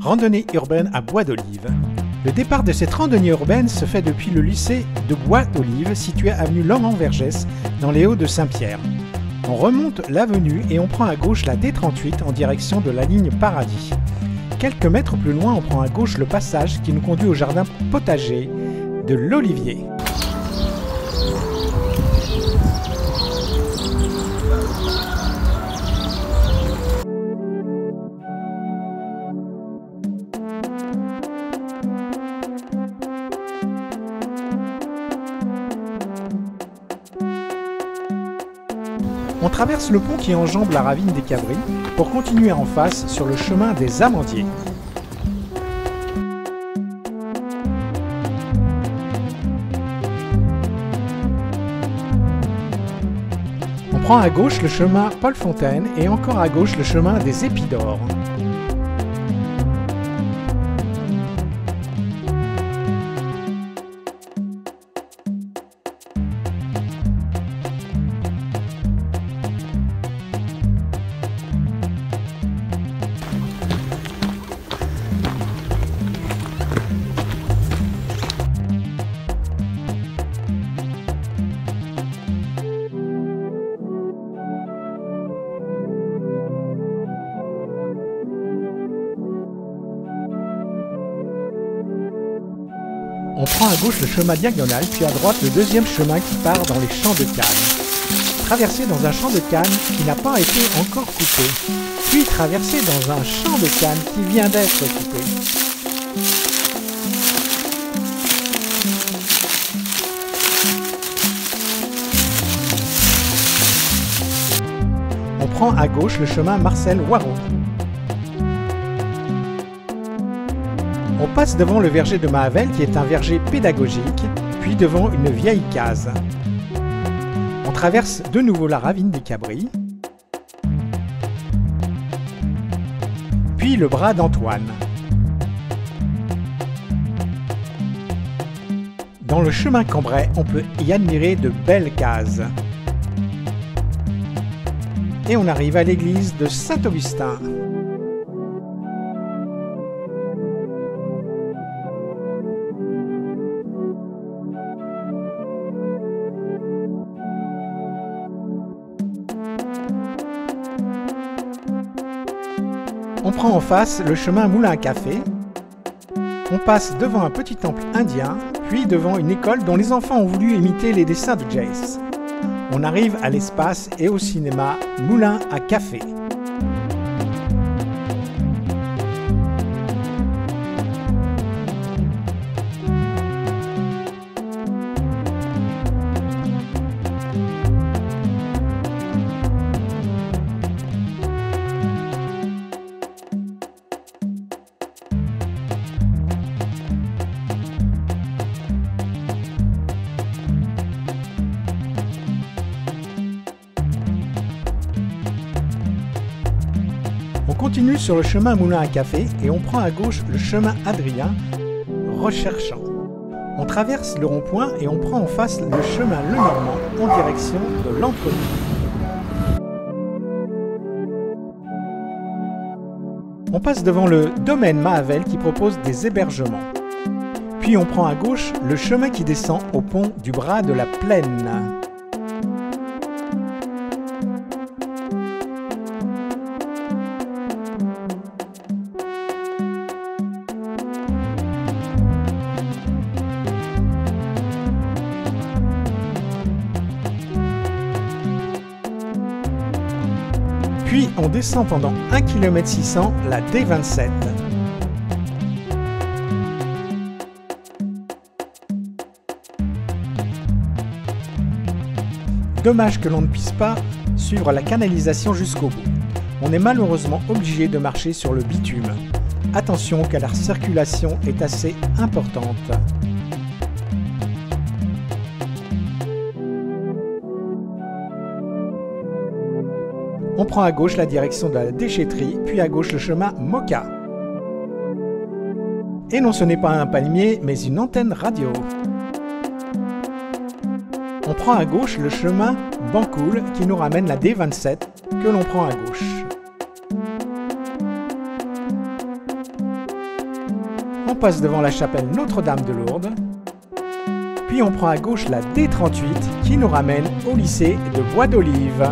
randonnée urbaine à Bois d'Olive. Le départ de cette randonnée urbaine se fait depuis le lycée de Bois d'Olive, situé avenue Laurent-Vergès, dans les Hauts de Saint-Pierre. On remonte l'avenue et on prend à gauche la D38 en direction de la ligne Paradis. Quelques mètres plus loin, on prend à gauche le passage qui nous conduit au jardin potager de l'Olivier. On traverse le pont qui enjambe la ravine des Cabris pour continuer en face sur le chemin des Amandiers. On prend à gauche le chemin Paul Fontaine et encore à gauche le chemin des Épidores. On prend à gauche le chemin diagonal, puis à droite le deuxième chemin qui part dans les champs de canne. Traverser dans un champ de canne qui n'a pas été encore coupé, puis traverser dans un champ de canne qui vient d'être coupé. On prend à gauche le chemin Marcel Waro. On passe devant le verger de Mahavel qui est un verger pédagogique, puis devant une vieille case. On traverse de nouveau la ravine des Cabris, puis le bras d'Antoine. Dans le chemin Cambrai, on peut y admirer de belles cases. Et on arrive à l'église de Saint-Augustin. On prend en face le chemin Moulin à Café. On passe devant un petit temple indien, puis devant une école dont les enfants ont voulu imiter les dessins de Jace. On arrive à l'espace et au cinéma Moulin à Café. On continue sur le chemin Moulin à Café et on prend à gauche le chemin Adrien, recherchant. On traverse le rond-point et on prend en face le chemin Lenormand en direction de l'Entrepôt. On passe devant le domaine Mahavel qui propose des hébergements. Puis on prend à gauche le chemin qui descend au pont du bras de la Plaine. Puis on descend pendant 1,6 km la D27. Dommage que l'on ne puisse pas suivre la canalisation jusqu'au bout. On est malheureusement obligé de marcher sur le bitume. Attention car la circulation est assez importante. On prend à gauche la direction de la déchetterie, puis à gauche le chemin Moka. Et non, ce n'est pas un palmier, mais une antenne radio. On prend à gauche le chemin Bancoul qui nous ramène la D27 que l'on prend à gauche. On passe devant la chapelle Notre-Dame de Lourdes. Puis on prend à gauche la D38 qui nous ramène au lycée de Bois d'Olive.